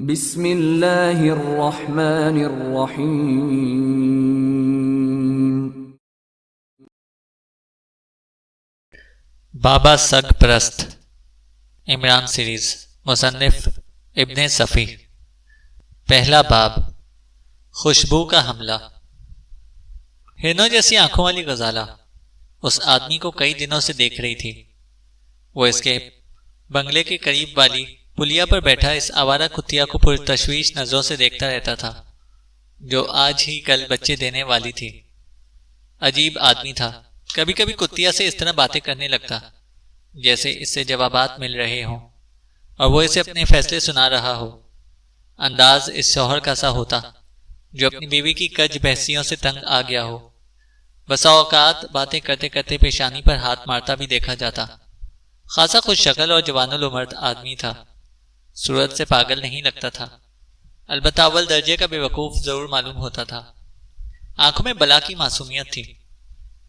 بسم اللہ الرحمن الرحیم۔ بابا سگ پرست عمران سیریز، مصنف ابن صفی۔ پہلا باب، خوشبو کا حملہ۔ ہرنوں جیسی آنکھوں والی غزالہ اس آدمی کو کئی دنوں سے دیکھ رہی تھی۔ وہ اس کے بنگلے کے قریب والی پلیا پر بیٹھا اس آوارہ کتیا کو پرتشویش نظروں سے دیکھتا رہتا تھا، جو آج ہی کل بچے دینے والی تھی۔ عجیب آدمی تھا، کبھی کبھی کتیا سے اس طرح باتیں کرنے لگتا جیسے اس سے جوابات مل رہے ہوں اور وہ اسے اپنے فیصلے سنا رہا ہو۔ انداز اس شوہر کا سا ہوتا جو اپنی بیوی کی کج بحثیوں سے تنگ آ گیا ہو۔ بسا اوقات باتیں کرتے کرتے پیشانی پر ہاتھ مارتا بھی دیکھا جاتا۔ خاصا خوش شکل اور جوان العمر آدمی تھا، صورت سے پاگل نہیں لگتا تھا، البتہ اول درجے کا بے وقوف ضرور معلوم ہوتا تھا۔ آنکھوں میں بلا کی معصومیت تھی،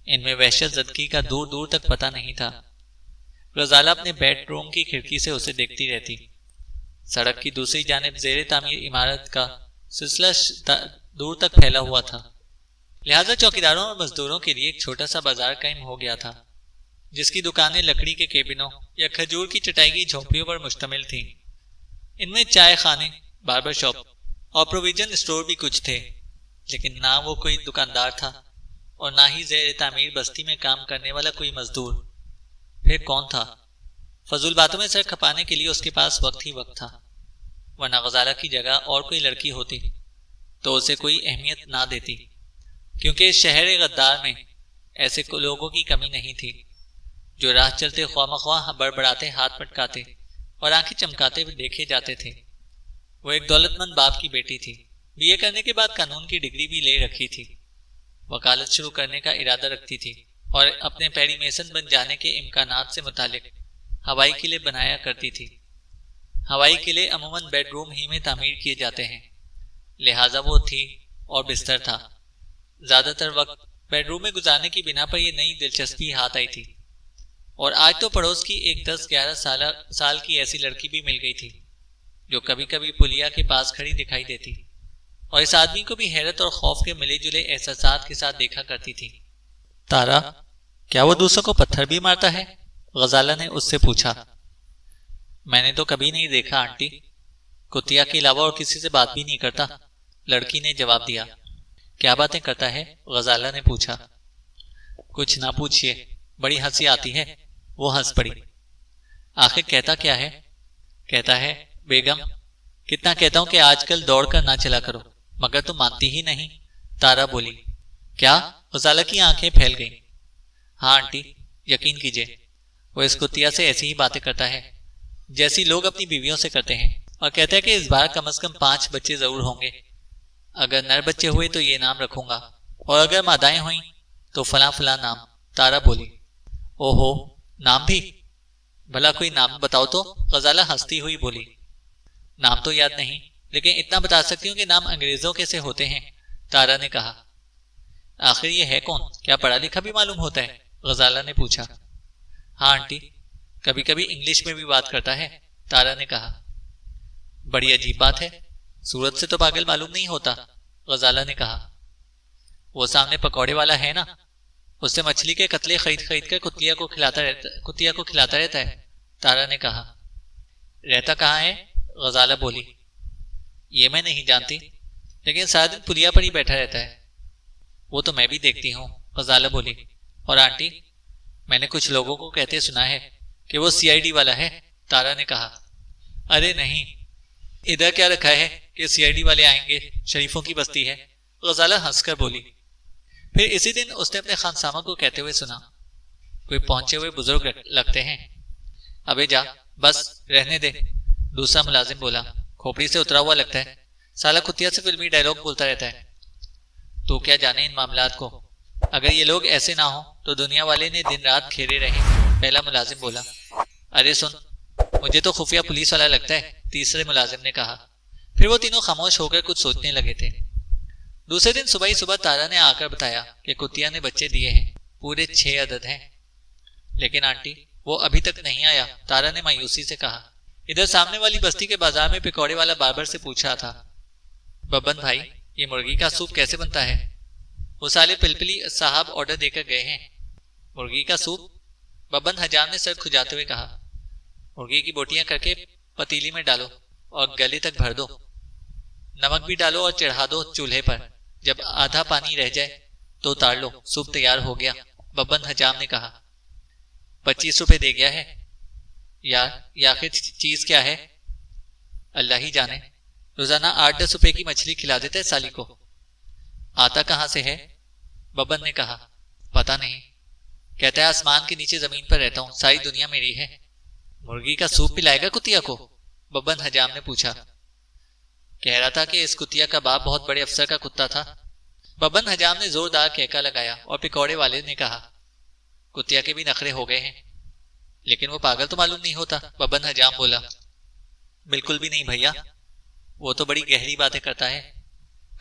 ان میں وحشت زدگی کا دور دور تک پتہ نہیں تھا۔ غزالہ اپنے بیڈ روم کی کھڑکی سے اسے دیکھتی رہتی۔ سڑک کی دوسری جانب زیر تعمیر عمارت کا سلسلہ دور تک پھیلا ہوا تھا، لہذا چوکیداروں اور مزدوروں کے لیے ایک چھوٹا سا بازار قائم ہو گیا تھا، جس کی دکانیں لکڑی کے کیبنوں یا کھجور کی چٹائی کی جھونپڑیوں پر مشتمل تھیں۔ ان میں چائے خانے، باربر شاپ اور پروویژن اسٹور بھی کچھ تھے، لیکن نہ وہ کوئی دکاندار تھا اور نہ ہی زیر تعمیر بستی میں کام کرنے والا کوئی مزدور۔ پھر کون تھا؟ فضول باتوں میں سر کھپانے کے لیے اس کے پاس وقت ہی وقت تھا، ورنہ غزالہ کی جگہ اور کوئی لڑکی ہوتی تو اسے کوئی اہمیت نہ دیتی، کیونکہ اس شہر غدار میں ایسے لوگوں کی کمی نہیں تھی جو راہ چلتے خواہ مخواہ بڑبڑاتے، ہاتھ پٹکاتے اور آنکھیں چمکاتے ہوئے دیکھے جاتے تھے۔ وہ ایک دولت مند باپ کی بیٹی تھی، بی اے کرنے کے بعد قانون کی ڈگری بھی لے رکھی تھی، وکالت شروع کرنے کا ارادہ رکھتی تھی اور اپنے پیری میسن بن جانے کے امکانات سے متعلق ہوائی قلعے بنایا کرتی تھی۔ ہوائی قلعے عموماً بیڈ روم ہی میں تعمیر کیے جاتے ہیں، لہٰذا وہ تھی اور بستر تھا۔ زیادہ تر وقت بیڈ روم میں گزارنے کی بنا پر یہ نئی دلچسپی ہاتھ آئی تھی، اور آج تو پڑوس کی ایک 10-11 سال کی ایسی لڑکی بھی مل گئی تھی جو کبھی کبھی پلیا کے پاس کھڑی دکھائی دیتی اور اس آدمی کو بھی حیرت اور خوف کے ملے جلے احساسات کے ساتھ دیکھا کرتی تھی۔ تارا، کیا وہ دوسروں کو پتھر بھی مارتا ہے؟ غزالہ نے اس سے پوچھا۔ میں نے تو کبھی نہیں دیکھا آنٹی، کتیا کے علاوہ اور کسی سے بات بھی نہیں کرتا، لڑکی نے جواب دیا۔ کیا باتیں کرتا ہے؟ غزالہ نے پوچھا۔ کچھ نہ پوچھئے، بڑی ہنسی آتی ہے۔ وہ ہنس پڑی۔ آخر کہتا کیا ہے؟ کہتا ہے، بیگم، کتنا کہتا ہوں کہ آج کل دوڑ کر نہ چلا کرو، مگر تم مانتی ہی نہیں، تارا بولی۔ کیا؟ غزالہ کی آنکھیں پھیل گئیں۔ ہاں آنٹی، یقین کیجئے، وہ اس کتیا سے ایسی ہی باتیں کرتا ہے جیسی لوگ اپنی بیویوں سے کرتے ہیں، اور کہتا ہے کہ اس بار کم از کم 5 بچے ضرور ہوں گے۔ اگر نر بچے ہوئے تو یہ نام رکھوں گا، اور اگر مادائیں ہوئیں تو فلاں فلاں نام، تارا بولی۔ اوہو، نام بھی؟ بھلا کوئی نام بتاؤ تو، غزالہ ہنستی ہوئی بولی۔ نام تو یاد نہیں، لیکن اتنا بتا سکتی ہوں کہ نام انگریزوں کے سے ہوتے ہیں، تارا نے کہا۔ آخر یہ ہے کون؟ کیا پڑھا لکھا بھی معلوم ہوتا ہے؟ غزالہ نے پوچھا۔ ہاں آنٹی، کبھی کبھی انگلش میں بھی بات کرتا ہے، تارا نے کہا۔ بڑی عجیب بات ہے، صورت سے تو پاگل معلوم نہیں ہوتا، غزالہ نے کہا۔ وہ سامنے پکوڑے والا ہے نا، اس سے مچھلی کے قتلے خرید کر کتیا کو کھلاتا رہتا ہے، تارا نے کہا۔ رہتا کہاں ہے؟ غزالہ بولی۔ یہ میں نہیں جانتی، لیکن سارا دن پلیا پر ہی بیٹھا رہتا ہے۔ وہ تو میں بھی دیکھتی ہوں، غزالہ بولی۔ اور آنٹی، میں نے کچھ لوگوں کو کہتے سنا ہے کہ وہ CID والا ہے، تارا نے کہا۔ ارے نہیں، ادھر کیا رکھا ہے کہ CID والے آئیں گے، شریفوں کی بستی ہے، غزالہ ہنس کر بولی۔ پھر اسی دن اس نے اپنے خانسامہ کو کہتے ہوئے سنا، کوئی پہنچے ہوئے بزرگ لگتے ہیں۔ ابے جا، بس رہنے دے، دوسرا ملازم بولا۔ کھوپڑی سے اترا ہوا لگتا ہے، سالا کتیا سے فلمی ڈائلاگ بولتا رہتا ہے۔ تو کیا جانے ان معاملات کو، اگر یہ لوگ ایسے نہ ہوں تو دنیا والے نے دن رات کھیرے رہیں، پہلا ملازم بولا۔ ارے سن، مجھے تو خفیہ پولیس والا لگتا ہے، تیسرے ملازم نے کہا۔ پھر وہ تینوں خاموش ہو کر کچھ سوچنے لگے تھے۔ دوسرے دن صبح ہی تارا نے آ کر بتایا کہ کتیا نے بچے دیے ہیں، پورے 6 عدد ہیں۔ لیکن آنٹی، وہ ابھی تک نہیں آیا، تارا نے مایوسی سے کہا۔ ادھر سامنے والی بستی کے بازار میں پکوڑے والا باربر سے پوچھ رہا تھا، ببن بھائی یہ مرغی کا سوپ کیسے بنتا ہے؟ وہ سالے پلپلی صاحب آرڈر دے کر گئے ہیں۔ مرغی کا سوپ؟ ببن حجام نے سر کھجاتے ہوئے کہا، مرغی کی بوٹیاں کر کے پتیلی میں ڈالو اور گلے تک بھر دو، نمک بھی ڈالو اور چڑھا دو چولہے پر، جب آدھا پانی رہ جائے تو اتار لو، سوپ تیار ہو گیا۔ ببن حجام نے کہا، 25 روپے دے گیا ہے یار، یہ آخر چیز کیا ہے؟ اللہ ہی جانے، روزانہ 8-10 روپے کی مچھلی کھلا دیتا ہے سالی کو۔ آتا کہاں سے ہے؟ ببن نے کہا، پتہ نہیں، کہتا ہے آسمان کے نیچے زمین پر رہتا ہوں، ساری دنیا میری ہے۔ مرغی کا سوپ پلائے گا کتیا کو؟ ببن حجام نے پوچھا۔ کہہ رہا تھا کہ اس کتیا کا باپ بہت بڑے افسر کا کتا تھا۔ ببن حجام نے زوردار کہکا لگایا اور پکوڑے والے نے کہا، کتیا کے بھی نخرے ہو گئے ہیں، لیکن وہ پاگل تو معلوم نہیں ہوتا۔ ببن حجام بولا، بالکل بھی نہیں بھیا، وہ تو بڑی گہری باتیں کرتا ہے۔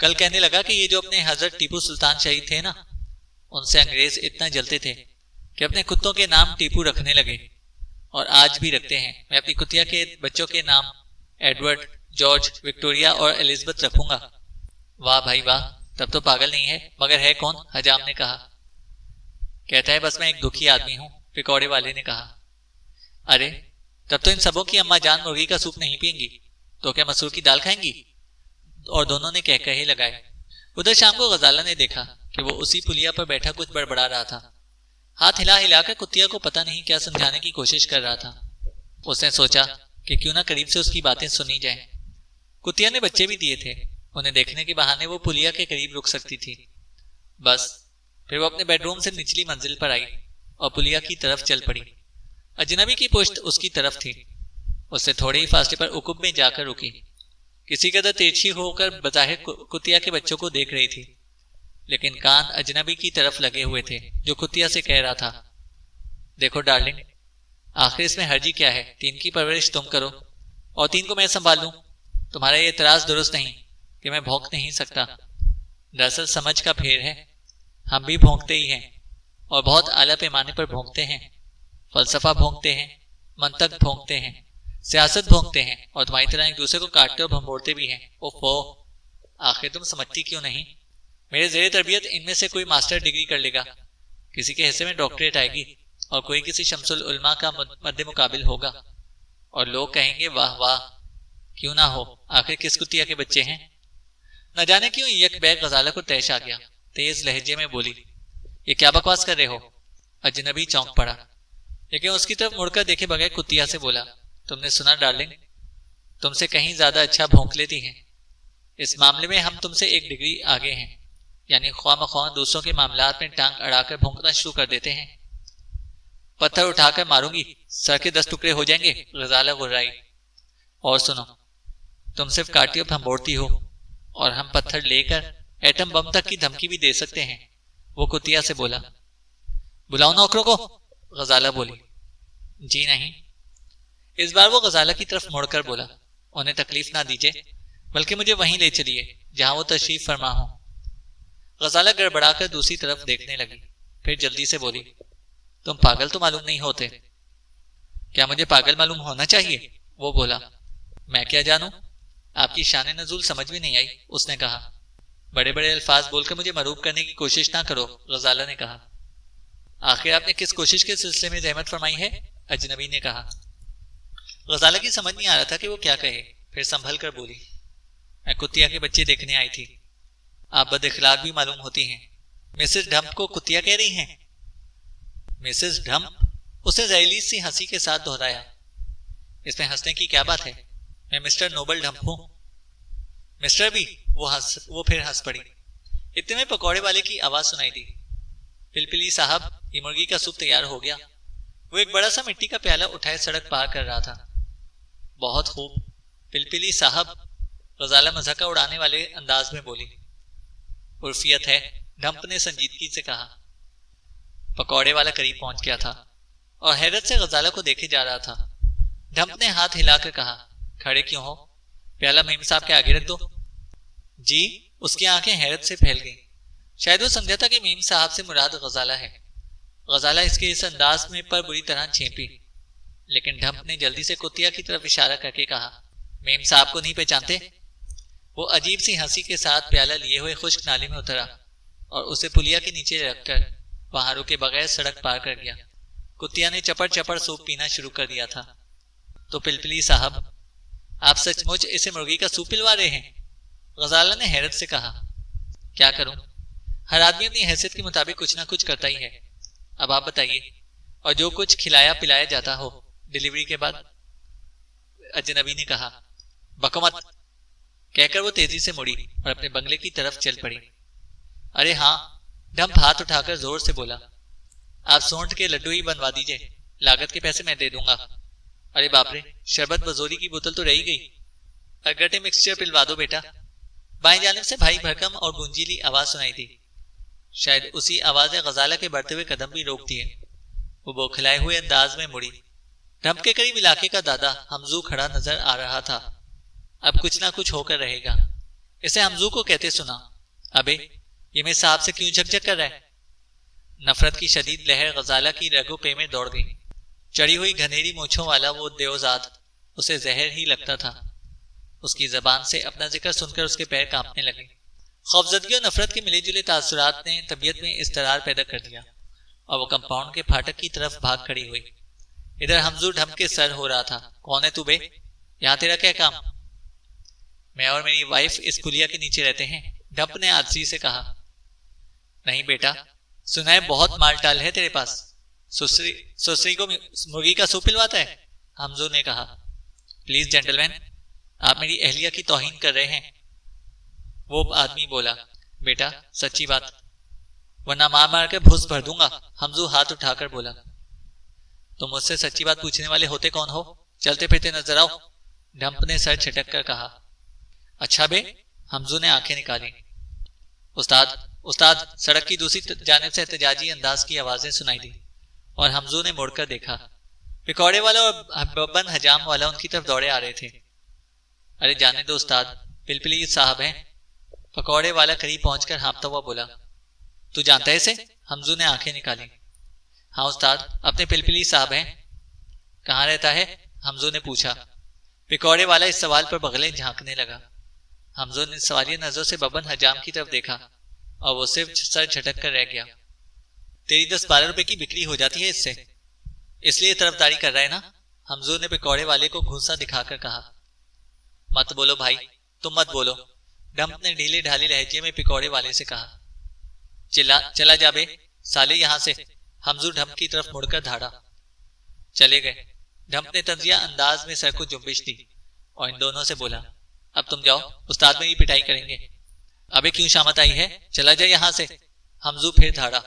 کل کہنے لگا کہ یہ جو اپنے حضرت ٹیپو سلطان شہید تھے نا، ان سے انگریز اتنا جلتے تھے کہ اپنے کتوں کے نام ٹیپو رکھنے لگے، اور آج بھی رکھتے ہیں۔ میں اپنی کتیا کے بچوں کے نام ایڈورڈ، جارج، وکٹوریا اور الزبتھ رکھوں گا۔ واہ بھائی واہ، تب تو پاگل نہیں ہے، مگر ہے کون؟ حجام نے کہا۔ کہتا ہے بس میں ایک دکھی آدمی ہوں، پکوڑے والے نے کہا۔ ارے تب تو ان سبوں کی اماں جان مرغی کا سوپ نہیں پئیں گی تو کیا مسور کی دال کھائیں گی؟ اور دونوں نے کہے لگائے۔ ادھر شام کو غزالہ نے دیکھا کہ وہ اسی پلیا پر بیٹھا کچھ بڑبڑا رہا تھا، ہاتھ ہلا ہلا کر کتیا کو پتہ نہیں کیا سمجھانے کی کوشش کر رہا تھا۔ اس نے سوچا کہ کیوں نہ قریب سے اس کی باتیں سنی جائیں۔ کتیا نے بچے بھی دیے تھے، انہیں دیکھنے کے بہانے وہ پلیا کے قریب رک سکتی تھی۔ بس پھر وہ اپنے بیڈ روم سے نچلی منزل پر آئی اور پلیا کی طرف چل پڑی۔ اجنبی کی پشت اس کی طرف تھی، اس سے تھوڑے ہی فاصلے پر عقب میں جا کر رکی، کسی قدر تیرچھی ہو کر بظاہر کتیا کے بچوں کو دیکھ رہی تھی، لیکن کان اجنبی کی طرف لگے ہوئے تھے جو کتیا سے کہہ رہا تھا، دیکھو ڈارلنگ، آخر اس میں حرجی کیا ہے؟ 3 کی پرورش تم کرو اور 3 کو میں سنبھال لوں۔ تمہارا یہ اعتراض درست نہیں کہ میں بھونک نہیں سکتا، دراصل سمجھ کا پھیر ہے۔ ہم بھی بھونکتے ہی ہیں، اور بہت اعلیٰ پیمانے پر بھونکتے ہیں۔ فلسفہ بھونکتے ہیں، منطق بھونکتے ہیں، سیاست بھونکتے ہیں، اور تمہاری طرح ایک دوسرے کو کاٹتے اور بھنبوڑتے بھی ہیں۔ اوفو، آخر تم سمجھتی کیوں نہیں؟ میرے زیر تربیت ان میں سے کوئی ماسٹر ڈگری کر لے گا، کسی کے حصے میں ڈاکٹریٹ آئے گی، اور کوئی کسی شمس العلماء کا مد مقابل ہوگا، اور لوگ کہیں گے واہ واہ، کیوں نہ ہو، آخر کس کتیا کے بچے ہیں؟ نہ جانے کیوں یک بیک غزالہ کو تیش آ گیا، تیز لہجے میں بولی، یہ کیا بکواس کر رہے ہو؟ اجنبی چونک پڑا، لیکن اس کی طرف مڑ کر دیکھے بغیر کتیا سے بولا، تم نے سنا ڈارلنگ، تم سے کہیں زیادہ اچھا بھونک لیتی ہیں۔ اس معاملے میں ہم تم سے 1 ڈگری آگے ہیں، یعنی خواہ مخواہ دوسروں کے معاملات میں ٹانگ اڑا کر بھونکنا شروع کر دیتے ہیں۔ پتھر اٹھا کر ماروں گی، سر کے 10 ٹکڑے ہو جائیں گے، غزالہ غرائی۔ اور سنو، تم صرف کاٹتی اور بھنبوڑتی ہو، اور ہم پتھر لے کر ایٹم بم تک کی دھمکی بھی دے سکتے ہیں۔ وہ کتیا سے بولا۔ بلاؤ نوکروں کو، غزالہ بولی۔ جی نہیں۔ اس بار وہ غزالہ کی طرف مڑ کر بولا، انہیں تکلیف نہ دیجیے، بلکہ مجھے وہیں لے چلیے جہاں وہ تشریف فرما ہوں۔ غزالہ گڑبڑا کر دوسری طرف دیکھنے لگی، پھر جلدی سے بولی، تم پاگل تو معلوم نہیں ہوتے۔ کیا مجھے پاگل معلوم ہونا چاہیے؟ وہ بولا۔ میں کیا جانوں، آپ کی شان نزول سمجھ میں نہیں آئی، اس نے کہا۔ بڑے بڑے الفاظ بول کر مجھے مروب کرنے کی کوشش نہ کرو، غزالہ نے کہا۔ آخر آپ نے کس کوشش کے سلسلے میں زحمت فرمائی ہے؟ اجنبی نے کہا۔ غزالہ کی سمجھ نہیں آ رہا تھا کہ وہ کیا کہے، پھر سنبھل کر بولی، میں کتیا کے بچے دیکھنے آئی تھی۔ آپ بد اخلاق بھی معلوم ہوتی ہیں۔ مسز ڈھمپ کو کتیا کہہ رہی ہیں؟ مسز ڈھمپ؟ اسے ذیلی سی ہنسی کے ساتھ دہرایا۔ اس میں ہنسنے کی کیا بات ہے؟ میں مسٹر نوبل ڈھمپ ہوں۔ مسٹر بھی؟ وہ پھر ہنس پڑی۔ اتنے میں پکوڑے والے کی آواز سنائی دی، پلپلی صاحب، یہ مرغی کا سوپ تیار ہو گیا۔ وہ ایک بڑا سا مٹی کا پیالہ اٹھائے سڑک پار کر رہا تھا۔ بہت خوب، پلپلی صاحب، غزالہ مذاق اڑانے والے انداز میں بولی۔ عرفیت ہے، ڈھمپ نے سنجیدگی سے کہا۔ پکوڑے والا قریب پہنچ گیا تھا اور حیرت سے غزالہ کو دیکھے جا رہا تھا۔ ڈھمپ نے ہاتھ ہلا کر کہا، کھڑے کیوں ہو؟ پیالہ میم صاحب کے آگے رکھ دو۔ جی؟ اس کی آنکھیں حیرت سے پھیل گئیں۔ شاید وہ سمجھا تھا کہ میم صاحب سے مراد غزالہ ہے۔ غزالہ اس کے اس انداز میں پر بری طرح چھینپی۔ لیکن ڈھمپ نے جلدی سے کتیا کی طرف اشارہ کر کے کہا، میم صاحب کو نہیں پہچانتے؟ وہ عجیب سی ہنسی کے ساتھ پیالہ لیے ہوئے خشک نالی میں اترا اور اسے پلیا کے نیچے رکھ کر وہاں رکے بغیر سڑک پار کر گیا۔ کتیا نے چپڑ چپڑ سوپ پینا شروع کر دیا تھا۔ تو پلپلی صاحب، آپ سچ مچ اسے مرغی کا سوپ پلوا رہے ہیں؟ غزالہ نے حیرت سے کہا۔ کیا کروں، ہر آدمی اپنی حیثیت کے مطابق کچھ نہ کچھ کرتا ہی ہے۔ اب آپ بتائیے، اور جو کچھ کھلایا پلایا جاتا ہو ڈیلیوری کے بعد؟ اجنبی نے کہا۔ بکو مت، کہہ کر وہ تیزی سے مڑی اور اپنے بنگلے کی طرف چل پڑی۔ ارے ہاں، ڈھمپ ہاتھ اٹھا کر زور سے بولا، آپ سونٹ کے لڈو ہی بنوا دیجئے، لاگت کے پیسے میں دے دوں گا۔ ارے باپ رے، شربت بزوری کی بوتل تو رہی گئی، اگرٹے مکسچر پلوا دو بیٹا۔ بائیں جانب سے بھائی بھرکم اور گونجیلی آواز سنائی دی۔ شاید اسی آواز نے غزالہ کے بڑھتے ہوئے قدم بھی روک دیے۔ وہ بوکھلائے ہوئے انداز میں مڑی۔ ڈھمپ کے قریب علاقے کا دادا حمزو کھڑا نظر آ رہا تھا۔ اب کچھ نہ کچھ ہو کر رہے گا، اسے حمزو کو کہتے سنا۔ ابے یہ میں صاحب سے کیوں جھک جھک کر رہا ہے؟ نفرت کی شدید لہر غزالہ کی رگو پے میں دوڑ گئی۔ چڑی ہوئی گھنیری مونچھوں والا وہ دیوزاد اسے زہر ہی لگتا تھا۔ اس کی زبان سے اپنا ذکر سن کر اس کے پیر کانپنے لگے۔ خوفزدگی اور نفرت کے ملے جلے تاثرات نے طبیعت میں اضطرار پیدا کر دیا اور وہ کمپاؤنڈ کے پھاٹک کی طرف بھاگ کھڑی ہوئی۔ ادھر حمزو ڈھمپ کے سر ہو رہا تھا۔ کون ہے تو بے؟ یہاں تیرا کیا کام؟ میں اور میری وائف اس کلیا کے نیچے رہتے ہیں، ڈھمپ نے عاجزی سے کہا۔ نہیں بیٹا، سنا ہے بہت مال ٹال ہے تیرے پاس، سسری کو مرغی کا سوپ پلواتا ہے، حمزو نے کہا۔ پلیز جینٹل مین، آپ میری اہلیہ کی توہین کر رہے ہیں، وہ آدمی بولا۔ بیٹا سچی بات، ورنہ مار مار کر بھس بھر دوں گا، حمزو ہاتھ اٹھا کر بولا۔ تم مجھ سے سچی بات پوچھنے والے ہوتے کون ہو؟ چلتے پھرتے نظر آؤ، ڈھمپ نے سر چھٹک کر کہا۔ اچھا بے، حمزو نے آنکھیں نکالی۔ استاد، سڑک کی دوسری جانب سے احتجاجی انداز کی آوازیں سنائی دی اور حمزو نے مڑ کر دیکھا۔ پکوڑے والا اور ببن حجام والا ان کی طرف دوڑے آ رہے تھے۔ ارے جانے دو استاد، پلپلی صاحب ہیں، پکوڑے والا قریب پہنچ کر ہانپتا ہوا بولا۔ تو جانتا ہے اسے؟ حمزو نے آنکھیں نکالی۔ ہاں استاد، اپنے پلپلی صاحب ہیں۔ کہاں رہتا ہے؟ حمزو نے پوچھا۔ پکوڑے والا اس سوال پر بغلیں جھانکنے لگا۔ حمزو نے سوالیہ نظروں سے ببن حجام کی طرف دیکھا اور وہ صرف سر جھٹک کر رہ گیا۔ تیری 10-12 روپے کی بکری ہو جاتی ہے اس سے، اس لیے طرفداری کر رہا ہے نا؟ حمزو نے پکوڑے والے کو گھونسا دکھا کر کہا۔ مت بولو بھائی، تم مت بولو، ڈھمپ نے ڈھیلے ڈھالے لہجے میں پکوڑے والے سے کہا۔ چلا جا بے سالے یہاں سے، حمزو ڈھمپ کی طرف مڑ کر دھاڑا۔ چلے گئے۔ ڈھمپ نے طنزیہ انداز میں سر کو جنبش دی اور ان دونوں سے بولا، اب تم جاؤ، استاد میری پٹائی کریں گے۔ ابے کیوں شامت آئی ہے، چلا جا یہاں سے، حمزو پھر دھاڑا۔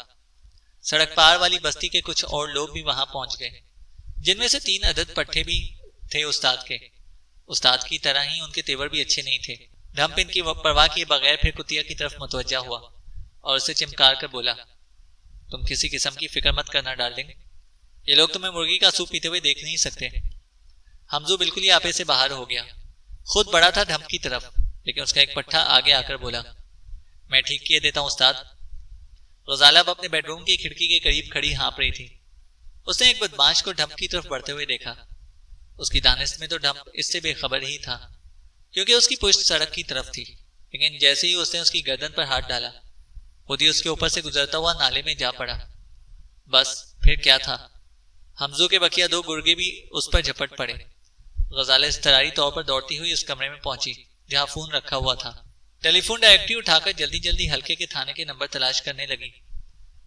سڑک پار والی بستی کے کچھ اور لوگ بھی وہاں پہنچ گئے، جن میں سے 3 عدد پٹھے بھی تھے استاد کے۔ استاد کی طرح ہی ان کے تیور بھی اچھے نہیں تھے۔ ڈھمپ ان کی پرواہ کیے بغیر پھر کتیا کی طرف متوجہ ہوا اور اسے چمکار کر بولا، تم کسی قسم کی فکر مت کرنا ڈارلنگ، یہ لوگ تمہیں مرغی کا سوپ پیتے ہوئے دیکھ نہیں سکتے۔ حمزو بالکل ہی آپے سے باہر ہو گیا، خود بڑا تھا ڈھمپ کی طرف، لیکن اس کا ایک پٹھا آگے آ کر بولا، میں ٹھیک کیے دیتا ہوں استاد۔ غزالہ اپنے بیڈ روم کی کھڑکی کے قریب کھڑی ہانپ رہی تھی۔ اس نے ایک بدماش کو ڈھمپ کی طرف بڑھتے ہوئے دیکھا۔ اس کی دانست میں تو ڈھمپ اس سے بے خبر ہی تھا، کیونکہ اس کی پشت سڑک کی طرف تھی، لیکن جیسے ہی اس نے اس کی گردن پر ہاتھ ڈالا، خود ہی اس کے اوپر سے گزرتا ہوا نالے میں جا پڑا۔ بس پھر کیا تھا، حمزو کے بقیہ 2 گرگے بھی اس پر جھپٹ پڑے۔ غزالہ اضطراری طور پر دوڑتی ہوئی اس کمرے میں پہنچی جہاں فون رکھا ہوا تھا۔ ٹیلی فون ڈائریکٹری اٹھا کر جلدی جلدی ہلکے کے تھانے کے نمبر تلاش کرنے لگی۔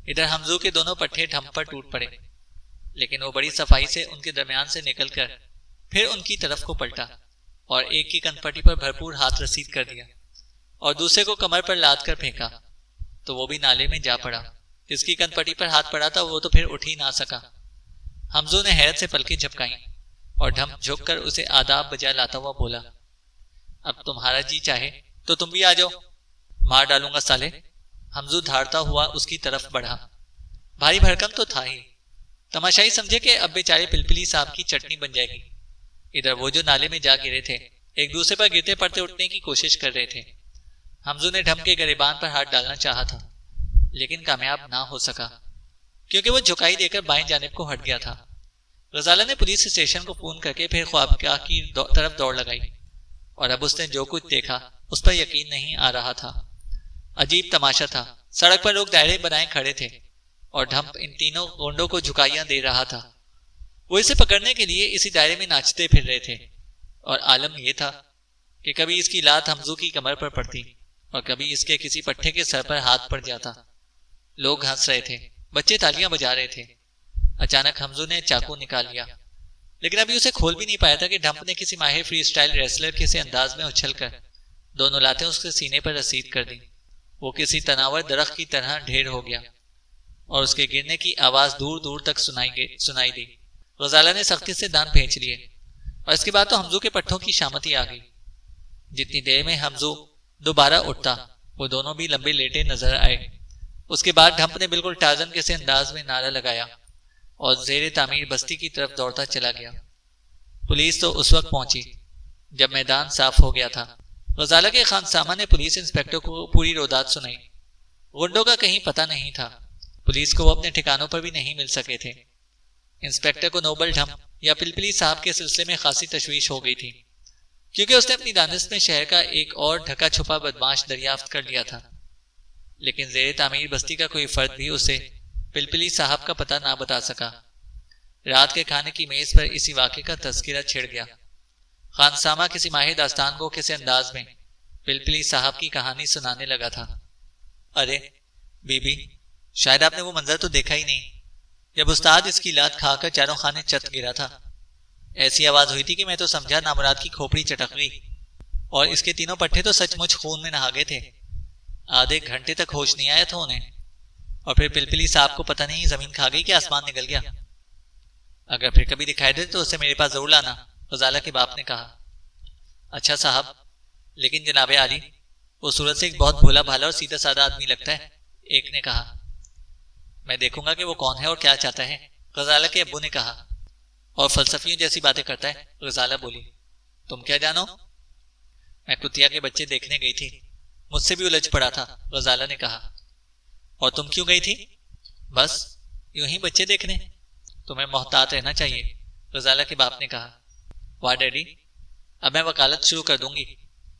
ادھر حمزو کے دونوں پٹھے ڈھمپ پر ٹوٹ پڑے، لیکن وہ بڑی صفائی سے ان کے درمیان سے نکل کر پھر ان کی طرف کو پلٹا اور ایک کی کنپٹی پر بھرپور ہاتھ رسید کر دیا اور دوسرے کو کمر پر لاد کر پھینکا تو وہ بھی نالے میں جا پڑا۔ جس کی کنپٹی پر ہاتھ پڑا تھا وہ تو پھر اٹھ ہی نہ سکا۔ حمزو نے حیرت سے پلکیں جھپکائیں اور ڈھمپ جھک کر اسے آداب بجا لاتا ہوا بولا، اب تمہارا جی چاہے تو تم بھی آ جاؤ، مار ڈالوں گا سالے۔ حمزو دھاڑتا ہوا اس کی طرف بڑھا۔ بھاری بھرکم تو تھا ہی، تماشائی سمجھے کہ اب بیچارے پلپلی صاحب کی چٹنی بن جائے گی۔ ادھر وہ جو نالے میں جا گرے تھے ایک دوسرے پر گرتے پڑتے اٹھنے کی کوشش کر رہے تھے۔ حمزو نے ڈھمپ کے گریبان پر ہاتھ ڈالنا چاہا تھا، لیکن کامیاب نہ ہو سکا، کیونکہ وہ جھکائی دے کر بائیں جانب کو ہٹ گیا تھا۔ غزالہ نے پولیس اسٹیشن کو فون کر کے پھر خوابگاہ کی طرف دوڑ لگائی، اور اب اس نے جو کچھ دیکھا اس پر یقین نہیں آ رہا تھا۔ عجیب تماشا تھا، سڑک پر لوگ دائرے بنائے کھڑے تھے اور ڈھمپ ان تینوں گونڈوں کو جھکائیاں دے رہا تھا۔ وہ اسے پکڑنے کے لیے اسی دائرے میں ناچتے پھر رہے تھے، اور عالم یہ تھا کہ کبھی اس کی لات حمزو کی کمر پر پڑتی اور کبھی اس کے کسی پٹھے کے سر پر ہاتھ پڑ جاتا۔ لوگ ہنس رہے تھے، بچے تالیاں بجا رہے تھے۔ اچانک حمزو نے چاقو نکال لیا، لیکن ابھی اسے کھول بھی نہیں پایا تھا کہ ڈھمپ نے کسی ماہر فری اسٹائل ریسلر کے سے انداز میں اچھل کر دونوں لاتیں اس کے سینے پر رسید کر دی۔ وہ کسی تناور درخت کی طرح ڈھیر ہو گیا اور اس کے گرنے کی آواز دور دور تک سنائی دی۔ غزالہ نے سختی سے دان پھینچ لیے، اور اس کے بعد تو حمزو کے پٹھوں کی شامت ہی آ گئی۔ جتنی دیر میں حمزو دوبارہ اٹھتا وہ دونوں بھی لمبے لیٹے نظر آئے۔ اس کے بعد ڈھمپ نے بالکل ٹارزن کے سے انداز میں نعرہ لگایا اور زیر تعمیر بستی کی طرف دوڑتا چلا گیا۔ پولیس تو اس وقت پہنچی جب میدان صاف ہو گیا تھا۔ غزالہ کے خانسامہ نے پولیس انسپکٹر کو پوری روداد سنائی۔ غنڈوں کا کہیں پتہ نہیں تھا، پولیس کو وہ اپنے ٹھکانوں پر بھی نہیں مل سکے تھے۔ انسپکٹر کو نوبل ڈھمپ یا پلپلی صاحب کے سلسلے میں خاصی تشویش ہو گئی تھی، کیونکہ اس نے اپنی دانست میں شہر کا ایک اور ڈھکا چھپا بدماش دریافت کر لیا تھا، لیکن زیر تعمیر بستی کا کوئی فرد بھی اسے پلپلی صاحب کا پتہ نہ بتا سکا۔ رات کے کھانے کی میز پر اسی واقعے کا تذکرہ چھڑ گیا۔ خانسامہ کسی ماہر داستان کو کسی انداز میں پلپلی صاحب کی کہانی سنانے لگا تھا۔ ارے بی بی، شاید آپ نے وہ منظر تو دیکھا ہی نہیں جب استاد اس کی لات کھا کر چاروں خانے چت گرا تھا۔ ایسی آواز ہوئی تھی کہ میں تو سمجھا نامراد کی کھوپڑی چٹک گئی، اور اس کے تینوں پٹھے تو سچ مچ خون میں نہا گئے تھے۔ آدھے گھنٹے تک ہوش نہیں آیا تھا انہیں، اور پھر پلپلی صاحب کو پتہ نہیں زمین کھا گئی کہ آسمان نگل گیا۔ اگر پھر کبھی دکھائی دے تو اسے میرے پاس ضرور لانا، غزالہ کے باپ نے کہا۔ اچھا صاحب، لیکن جناب عالی، وہ صورت سے ایک بہت بھولا بھالا اور سیدھا سادہ آدمی لگتا ہے، ایک نے کہا۔ میں دیکھوں گا کہ وہ کون ہے اور کیا چاہتا ہے، غزالہ کے ابو نے کہا۔ اور فلسفیوں جیسی باتیں کرتا ہے، غزالہ بولی۔ تم کیا جانو؟ میں کتیا کے بچے دیکھنے گئی تھی، مجھ سے بھی الجھ پڑا تھا، غزالہ نے کہا۔ اور تم کیوں گئی تھی؟ بس یوں ہی بچے دیکھنے۔ تمہیں محتاط رہنا چاہیے، غزالہ کے باپ نے کہا۔ واہ ڈیڈی، اب میں وکالت شروع کر دوں گی۔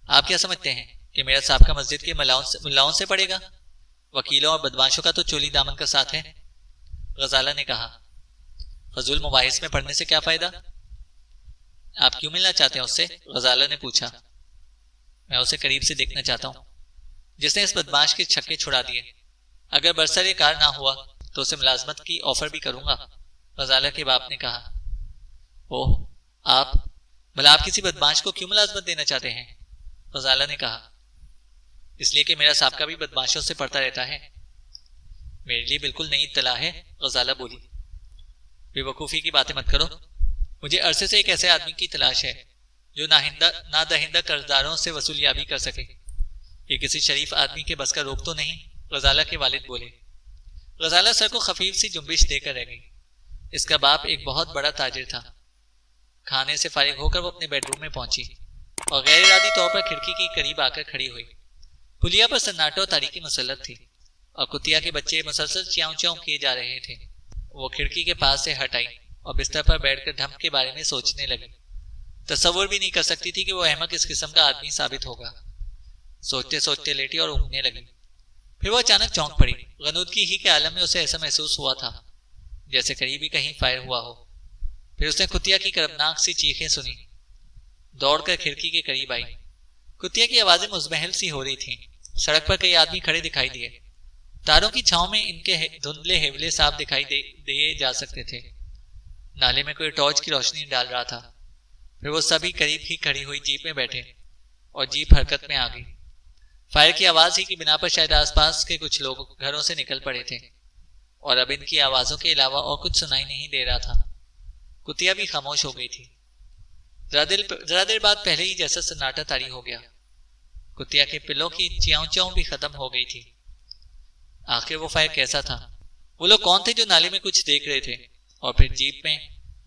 آپ کیا سمجھتے ہیں کہ میرا سابقہ مسجد کے ملاؤں سے پڑے گا؟ وکیلوں اور بدماشوں کا تو چولی دامن کا ساتھ ہے، غزالہ نے کہا۔ فضول مباحث میں پڑھنے سے کیا فائدہ؟ آپ کیوں ملنا چاہتے ہیں اس سے؟ غزالہ نے پوچھا۔ میں اسے قریب سے دیکھنا چاہتا ہوں جس نے اس بدماش کے چھکے چھڑا دیے۔ اگر برسر کار نہ ہوا تو اسے ملازمت کی آفر بھی کروں گا، غزالہ کے باپ نے کہا۔ اوہ، آپ بھلا آپ کسی بدماش کو کیوں ملازمت دینا چاہتے ہیں؟ غزالہ نے کہا۔ اس لیے کہ میرا سابقہ بھی بدماشوں سے پڑتا رہتا ہے۔ میرے لیے بالکل نئی اطلاع ہے، غزالہ بولی۔ بے وقوفی کی باتیں مت کرو، مجھے عرصے سے ایک ایسے آدمی کی تلاش ہے جو نہ دہندہ قرضداروں سے وصولیابی کر سکے۔ یہ کسی شریف آدمی کے بس کا روک تو نہیں، غزالہ کے والد بولے۔ غزالہ سر کو خفیف سی جنبش دے کر رہ گئی۔ اس کا باپ ایک بہت بڑا تاجر تھا۔ کھانے سے فارغ ہو کر وہ اپنے بیڈ روم میں پہنچی اور غیر ارادی طور پر کھڑکی کے قریب آ کر کھڑی ہوئی۔ پلیا پر سناٹا اور تاریکی مسلط تھی اور کتیا کے بچے مسلسل چیاؤں چیاؤں کیے جا رہے تھے۔ وہ کھڑکی کے پاس سے ہٹ آئی اور بستر پر بیٹھ کر ڈھمپ کے بارے میں سوچنے لگی۔ تصور بھی نہیں کر سکتی تھی کہ وہ احمق اس قسم کا آدمی ثابت ہوگا۔ سوچتے سوچتے لیٹی اور اونگنے لگی۔ پھر وہ اچانک چونک پڑی۔ غنودگی ہی کے عالم میں اسے ایسا محسوس ہوا تھا جیسے قریب ہی کہیں فائر ہوا ہو۔ پھر اس نے کتیا کی کربناک سی چیخیں سنی، دوڑ کر کھڑکی کے قریب آئی۔ کتیا کی آوازیں مزمحل سی ہو رہی تھیں۔ سڑک پر کئی آدمی کھڑے دکھائی دیے، تاروں کی چھاؤں میں ان کے دھندلے ہیولے صاف دکھائی دیے جا سکتے تھے۔ نالے میں کوئی ٹارچ کی روشنی ڈال رہا تھا۔ پھر وہ سبھی قریب ہی کھڑی ہوئی جیپ میں بیٹھے اور جیپ حرکت میں آ گئی۔ فائر کی آواز ہی کی بنا پر شاید آس پاس کے کچھ لوگ گھروں سے نکل پڑے تھے اور اب ان کی آوازوں کے علاوہ اور کچھ سنائی نہیں دے رہا تھا۔ کتیا بھی خاموش ہو گئی تھی۔ ذرا دیر بعد پہلے ہی جیسا سناٹا طاری ہو گیا۔ کتیا کے پلوں کی چیاؤں چیاؤں بھی ختم ہو گئی تھی۔ آخر وہ فائر کیسا تھا؟ وہ لوگ کون تھے جو نالے میں کچھ دیکھ رہے تھے اور پھر جیپ میں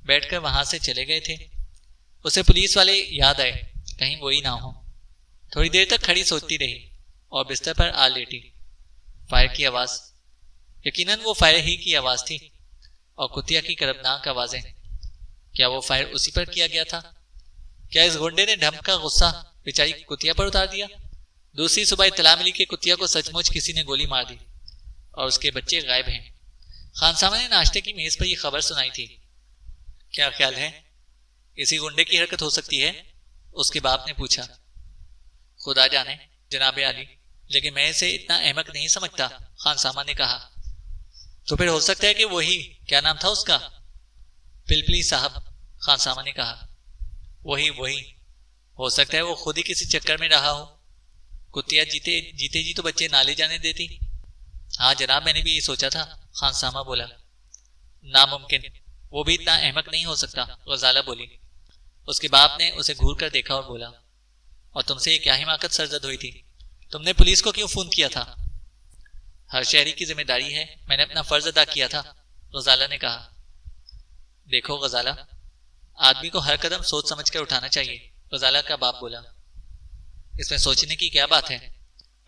بیٹھ کر وہاں سے چلے گئے تھے؟ اسے پولیس والے یاد آئے، کہیں وہی نہ ہو۔ تھوڑی دیر تک کھڑی سوچتی رہی اور بستر پر آ لیٹی۔ فائر کی آواز، یقیناً وہ فائر ہی کی آواز تھی، اور کتیا کی کربناک آوازیں۔ کیا وہ فائر اسی پر کیا گیا تھا؟ کیا اس گنڈے نے ڈھمپ کا غصہ بیچاری کتیا پر اتار دیا؟ دوسری صبح اطلاع ملی کہ کتیا کو سچ مچ کسی نے گولی مار دی اور اس کے بچے غائب ہیں۔ خانسامہ نے ناشتے کی میز پر یہ خبر سنائی تھی۔ کیا خیال ہے اسی گنڈے کی حرکت ہو سکتی ہے؟ اس کے باپ نے پوچھا۔ خدا جانے جناب عالی، لیکن میں اسے اتنا احمق نہیں سمجھتا، خانسامہ نے کہا۔ تو پھر ہو سکتا ہے کہ وہی، کیا نام تھا اس کا؟ پلپلی صاحب، خانسامہ نے کہا۔ وہی ہو سکتا ہے وہ خود ہی کسی چکر میں رہا ہو۔ کتیا جیتے جی تو بچے نہ لے جانے دیتی۔ ہاں جناب، میں نے بھی یہ سوچا تھا، خانسامہ بولا۔ ناممکن، وہ بھی اتنا احمق نہیں ہو سکتا، غزالہ بولی۔ اس کے باپ نے اسے گھور کر دیکھا اور بولا، اور تم سے یہ کیا حماقت سرزد ہوئی تھی؟ تم نے پولیس کو کیوں فون کیا تھا؟ ہر شہری کی ذمہ داری ہے، میں نے اپنا فرض ادا کیا تھا، غزالہ نے کہا۔ دیکھو غزالہ، آدمی کو ہر قدم سوچ سمجھ کر اٹھانا چاہیے، غزالہ کا باپ بولا۔ اس میں سوچنے کی کیا بات ہے؟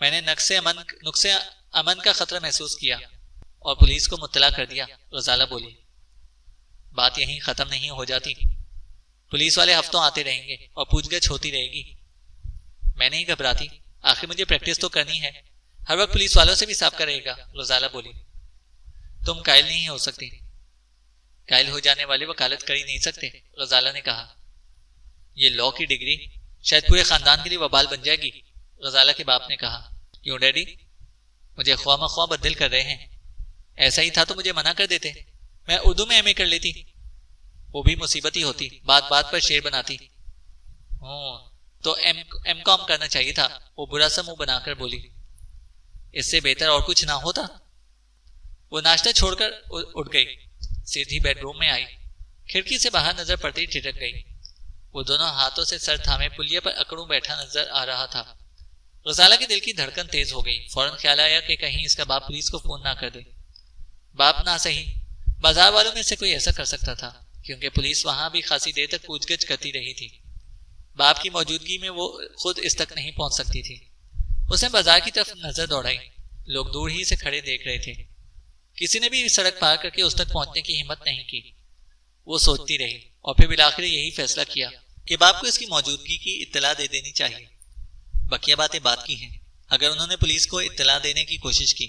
میں نے نقص امن کا خطرہ محسوس کیا اور پولیس کو مطلع کر دیا، غزالہ بولی۔ بات یہیں ختم نہیں ہو جاتی، پولیس والے ہفتوں آتے رہیں گے اور پوچھ گچھ ہوتی رہے گی۔ میں نہیں گھبراتی، آخر مجھے پریکٹس تو کرنی ہے، ہر وقت پولیس والوں سے بھی سابقہ رہے گا، غزالہ بولی۔ تم قائل نہیں ہو سکتی، قائل ہو جانے والے وکالت کر ہی نہیں سکتے، غزالہ نے کہا۔ یہ لاء کی ڈگری شاید پورے خاندان کے لیے وبال بن جائے گی، غزالہ کے باپ نے کہا۔ کیوں ڈیڈی؟ مجھے خواہ مخواہ بدل کر رہے ہیں؟ ایسا ہی تھا تو مجھے منع کر دیتے، میں اردو میں ایم اے کر لیتی، وہ بھی مصیبت ہی ہوتی، بات بات پر شعر بناتی۔ تو ایم کام کرنا چاہیے تھا، وہ برا سا منہ بنا کر بولی۔ اس سے بہتر اور کچھ نہ ہوتا۔ وہ ناشتہ چھوڑ کر اٹھ گئی، سیدھی بیڈ روم میں آئی، کھڑکی سے باہر نظر پڑتی ٹھٹک گئی۔ وہ دونوں ہاتھوں سے سر تھامے پلیا پر اکڑوں بیٹھا نظر آ رہا تھا۔ غزالہ کے دل کی دھڑکن تیز ہو گئی، فوراً خیال آیا کہ کہیں اس کا باپ پولیس کو فون نہ کر دے۔ باپ نہ صحیح، بازار والوں میں سے کوئی ایسا کر سکتا تھا، کیونکہ پولیس وہاں بھی خاصی دیر تک پوچھ گچھ کرتی رہی تھی۔ باپ کی موجودگی میں وہ خود اس تک نہیں پہنچ سکتی تھی۔ اس نے بازار کی طرف نظر دوڑائی، لوگ دور ہی سے کھڑے دیکھ رہے تھے، کسی نے بھی سڑک پار کر کے اس تک پہنچنے کی ہمت نہیں کی۔ وہ سوچتی رہی اور پھر بالآخر یہی فیصلہ کیا کہ باپ کو اس کی موجودگی کی اطلاع دے دینی چاہیے۔ بقیہ باتیں بات کی ہیں، اگر انہوں نے پولیس کو اطلاع دینے کی کوشش کی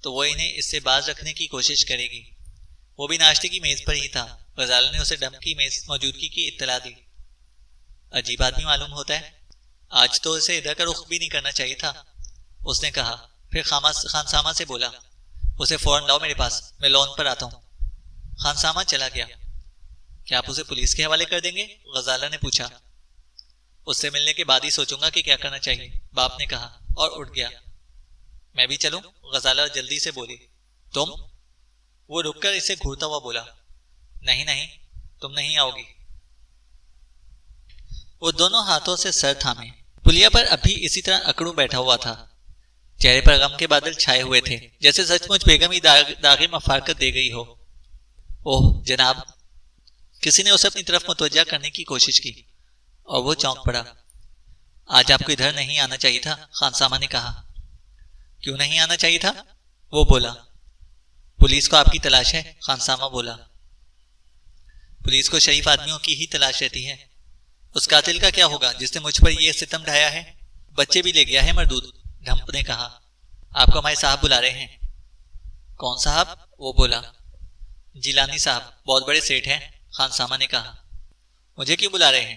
تو وہ انہیں اس سے باز رکھنے کی کوشش کرے گی۔ وہ بھی ناشتے کی میز پر ہی تھا، غزالہ نے اسے ڈمپ کی موجودگی کی اطلاع دی۔ عجیب آدمی معلوم ہوتا ہے، آج تو اسے ادھر کا رخ بھی نہیں کرنا چاہیے تھا، اس نے کہا۔ پھر خانسامہ سے بولا، اسے فوراً لاؤ میرے پاس، میں لون پر آتا ہوں۔ خانسامہ چلا گیا۔ کیا آپ اسے پولیس کے حوالے کر دیں گے؟ غزالہ نے پوچھا۔ اس سے ملنے کے بعد ہی سوچوں گا کہ کیا کرنا چاہیے، باپ نے کہا اور اٹھ گیا۔ میں بھی چلوں؟ غزالہ جلدی سے بولی۔ تم؟ وہ رک کر اسے گھورتا ہوا بولا۔ نہیں، تم نہیں آؤ گی۔ وہ دونوں ہاتھوں سے سر تھامے پلیا پر اب بھی اسی طرح اکڑوں بیٹھا ہوا تھا، چہرے پر غم کے بادل چھائے ہوئے تھے، جیسے سچ مچ بیگم ہی داغ مفارقت دے گئی ہو۔ اوہ جناب، کسی نے اسے اپنی طرف متوجہ کرنے کی کوشش کی اور وہ چونک پڑا۔ آج آپ کو ادھر نہیں آنا چاہیے تھا، خانسامہ نے کہا۔ کیوں نہیں آنا چاہیے تھا؟ وہ بولا۔ پولیس کو آپ کی تلاش ہے، خانسامہ بولا۔ پولیس کو شریف آدمیوں کی ہی تلاش رہتی ہے، اس قاتل کا کیا ہوگا جس نے مجھ پر یہ ستم ڈھایا ہے؟ بچے بھی لے گیا ہے مردود، ڈھمپ نے کہا۔ آپ کو ہمارے صاحب بلا رہے ہیں۔ کون صاحب؟ وہ بولا۔ جیلانی صاحب، بہت بڑے سیٹ ہیں، خانسامہ نے کہا۔ مجھے کیوں بلا رہے ہیں؟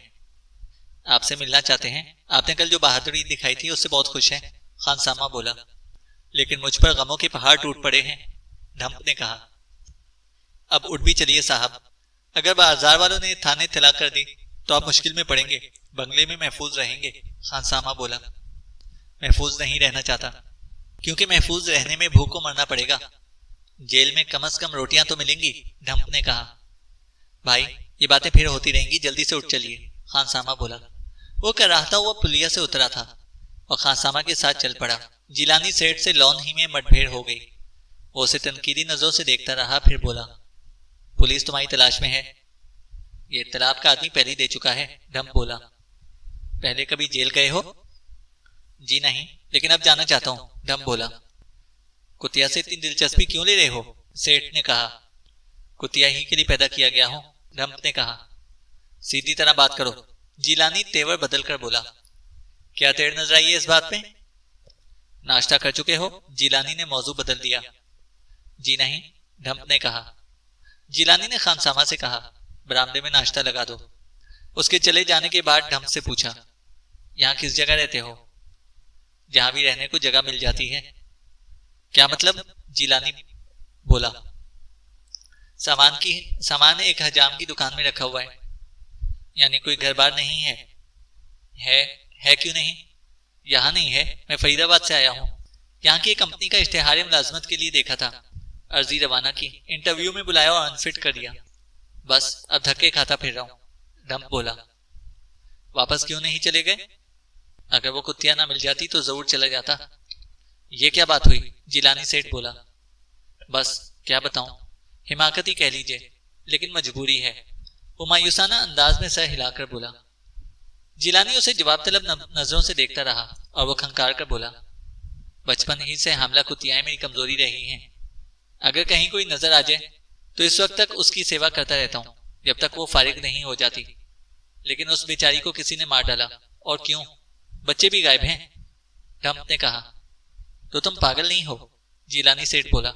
آپ سے ملنا چاہتے ہیں، آپ نے کل جو بہادری دکھائی تھی اس سے بہت خوش ہیں، خانسامہ بولا۔ لیکن مجھ پر غموں کے پہاڑ ٹوٹ پڑے ہیں، ڈھمپ نے کہا۔ اب اٹھ بھی چلیے صاحب، اگر بازار والوں نے تھانے اطلاع کر دی تو آپ مشکل میں پڑیں گے، بنگلے میں محفوظ رہیں گے، خانسامہ بولا۔ محفوظ نہیں رہنا چاہتا، کیونکہ محفوظ رہنے میں بھوک کو مرنا پڑے گا، جیل میں کم از کم روٹیاں تو ملیں گی، ڈھمپ نے کہا۔ بھائی یہ باتیں پھر ہوتی رہیں گی، جلدی سے اٹھ چلیے، خانسامہ بولا۔ وہ کراہتا ہوا پلیا سے اترا تھا اور خانسامہ کے ساتھ چل پڑا۔ جیلانی سیٹ سے لون ہی میں مٹ بھیڑ ہو گئی، وہ اسے تنقیدی نظروں سے دیکھتا رہا، پھر بولا، پولیس تمہاری تلاش میں ہے۔ یہ اطلاع کا آدمی پہلے دے چکا ہے، ڈھمپ بولا۔ پہلے کبھی جیل گئے ہو؟ جی نہیں، لیکن اب جانا چاہتا ہوں، ڈھمپ بولا۔ کتیا سے اتنی دلچسپی کیوں لے رہے ہو؟ سیٹھ نے کہا۔ کتیا ہی کے لیے پیدا کیا گیا ہوں، ڈھمپ نے کہا۔ سیدھی طرح بات کرو، جیلانی تیور بدل کر بولا۔ کیا تیڑ نظر آئی ہے اس بات پہ؟ ناشتہ کر چکے ہو؟ جیلانی نے موضوع بدل دیا۔ جی نہیں، ڈھمپ نے کہا۔ جیلانی نے خانسامہ سے کہا، برآمدے میں ناشتہ لگا دو۔ اس کے چلے جانے کے بعد ڈھمپ سے پوچھا، یہاں کس جگہ رہتے ہو؟ جہاں بھی رہنے کو جگہ مل جاتی ہے۔ کیا مطلب؟ جیلانی بولا۔ سامان ایک حجام کی دکان میں رکھا ہوا ہے۔ یعنی کوئی گھر بار نہیں ہے؟ ہے کیوں نہیں؟ یہاں نہیں ہے، میں فرید آباد سے آیا ہوں۔ یہاں کی ایک کمپنی کا اشتہار ملازمت کے لیے دیکھا تھا، عرضی روانہ کی، انٹرویو میں بلایا اور انفٹ کر دیا، بس اب دھکے کھاتا پھر رہا ہوں۔ ڈھمپ بولا۔ واپس کیوں نہیں چلے گئے؟ اگر وہ کتیا نہ مل جاتی تو ضرور چلا جاتا۔ یہ کیا بات ہوئی؟ جیلانی سیٹھ بولا۔ بس کیا بتاؤں، حماقت ہی کہہ لیجئے، لیکن مجبوری ہے، وہ مایوسانہ انداز میں سر ہلا کر بولا۔ جیلانی اسے جواب طلب نظروں سے دیکھتا رہا اور وہ کھنکار کر بولا، بچپن ہی سے حاملہ کتیائیں میری کمزوری رہی ہیں، اگر کہیں کوئی نظر آ جائے تو اس وقت تک اس کی سیوا کرتا رہتا ہوں جب تک وہ فارغ نہیں ہو جاتی، لیکن اس بیچاری کو کسی نے مار ڈالا، اور کیوں، بچے بھی غائب ہیں۔ ڈھمپ نے کہا۔ تو تم پاگل نہیں ہو؟ جیلانی سیٹھ بولا۔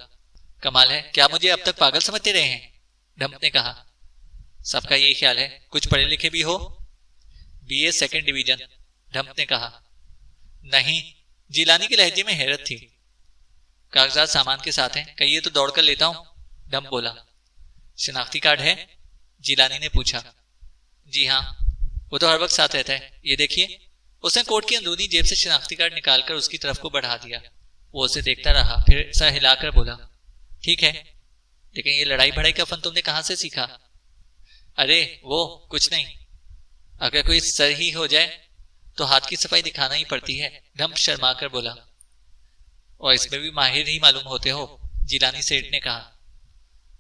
کمال ہے، کیا مجھے اب تک پاگل سمجھتے رہے ہیں؟ ڈھمپ نے کہا۔ سب کا یہی خیال ہے، کچھ پڑھے لکھے بھی ہو؟ BA سیکنڈ ڈویژن، ڈھمپ نے کہا۔ نہیں، جیلانی کے لہجے میں حیرت تھی۔ کاغذات سامان کے ساتھ ہیں، کہیے تو دوڑ کر لیتا ہوں، ڈھمپ بولا۔ شناختی کارڈ ہے؟ جیلانی نے پوچھا۔ جی ہاں، وہ تو ہر وقت ساتھ رہتا ہے، یہ دیکھیے۔ اس نے کوٹ کی اندرونی جیب سے شناختی کارڈ نکال کر اس کی طرف کو بڑھا دیا۔ وہ اسے دیکھتا رہا، پھر سر ہلا کر بولا، ٹھیک ہے، لیکن یہ لڑائی بھڑائی کا فن تم نے کہاں سے سیکھا؟ ارے وہ کچھ نہیں، اگر کوئی سر ہی ہو جائے تو ہاتھ کی صفائی دکھانا ہی پڑتی ہے، ڈھمپ شرما کر بولا۔ اور اس میں بھی ماہر ہی معلوم ہوتے ہو، جیلانی سیٹھ نے کہا۔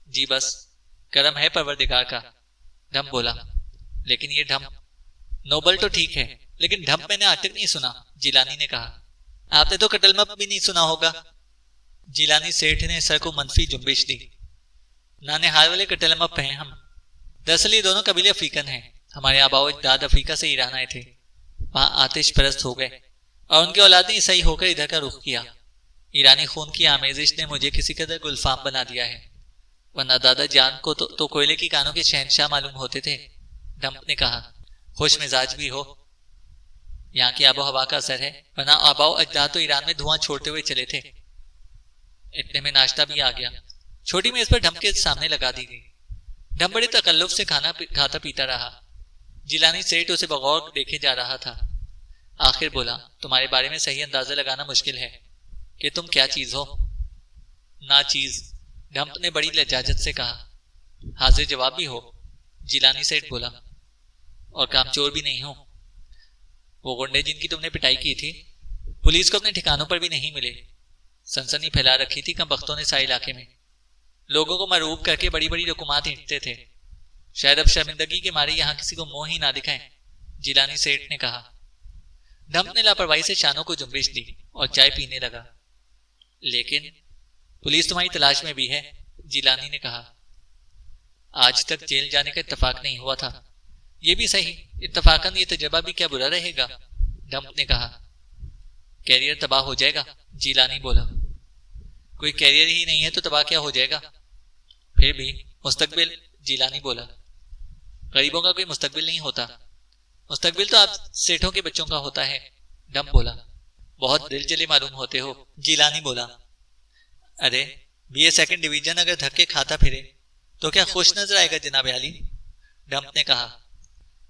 جی بس کرم ہے پروردگار کا، ڈھمپ بولا۔ لیکن یہ ڈھمپ نوبل تو ٹھیک ہے، لیکن ڈھمپ میں نے آج تک نہیں سنا، جیلانی نے کہا۔ آپ نے تو کٹل مپ بھی نہیں سنا ہوگا۔ جیلانی سیٹھ نے سر کو منفی جنبش دی۔ نانہال والے کٹل مپ ہیں ہم، دراصل یہ دونوں قبیلے افریقن ہیں، ہمارے آباء و اجداد افریقہ سے ایران آئے تھے، وہاں آتش پرست ہو گئے اور ان کے اولاد نے عیسائی ہو کر ادھر کا رخ کیا۔ ایرانی خون کی آمیزش نے مجھے کسی قدر گلفام بنا دیا ہے، ورنہ دادا جان کو تو کوئلے کی کانوں کے شہنشاہ معلوم ہوتے تھے، ڈھمپ نے کہا۔ خوش مزاج بھی ہو، یہاں کی آب و ہوا کا اثر ہے، ورنہ آباء و اجداد تو ایران میں دھواں چھوڑتے ہوئے چلے تھے۔ اتنے میں ناشتہ بھی آ گیا، چھوٹی میز پر ڈھمپ کے سامنے لگا دی گئی۔ ڈھمپ بڑے تکلف سے کھانا کھاتا پیتا رہا۔ جیلانی سیٹھ اسے بغور دیکھے جا رہا تھا۔ آخر بولا، تمہارے بارے میں صحیح اندازہ لگانا مشکل ہے کہ تم کیا چیز ہو۔ نا چیز، ڈھمپ نے بڑی لجاجت سے کہا۔ حاضر جواب بھی ہو، جیلانی سیٹھ بولا، اور کام چور بھی نہیں ہو۔ وہ گنڈے جن کی تم نے پٹائی کی تھی، پولیس کو اپنے ٹھکانوں پر بھی نہیں ملے، سنسنی پھیلا رکھی تھی کم بختوں نے سارے علاقے میں، لوگوں کو مرعوب کر کے بڑی بڑی رقومات ہینٹتے تھے، شاید اب شرمندگی کے مارے یہاں کسی کو منہ ہی نہ دکھائیں، جیلانی سیٹھ نے کہا۔ ڈھمپ نے لاپرواہی سے شانوں کو جنبش دی اور چائے پینے لگا۔ لیکن پولیس تمہاری تلاش میں بھی ہے، جیلانی نے کہا۔ آج تک جیل جانے کا اتفاق نہیں ہوا تھا، یہ بھی صحیح، اتفاقاً یہ تجربہ بھی کیا برا رہے گا، ڈھمپ نے کہا۔ کیریئر تباہ ہو جائے گا، جیلانی بولا۔ کوئی کیریئر ہی نہیں ہے تو تباہ کیا ہو جائے گا؟ پھر بھی مستقبل، جیلانی بولا۔ غریبوں کا کوئی مستقبل نہیں ہوتا، مستقبل تو آپ سیٹھوں کے بچوں کا ہوتا ہے، ڈھمپ بولا۔ بہت دل جلے معلوم ہوتے ہو، جیلانی بولا۔ ارے BA سیکنڈ ڈویژن اگر دھکے کھاتا پھرے تو کیا خوش نظر آئے گا جناب عالی، ڈھمپ نے کہا۔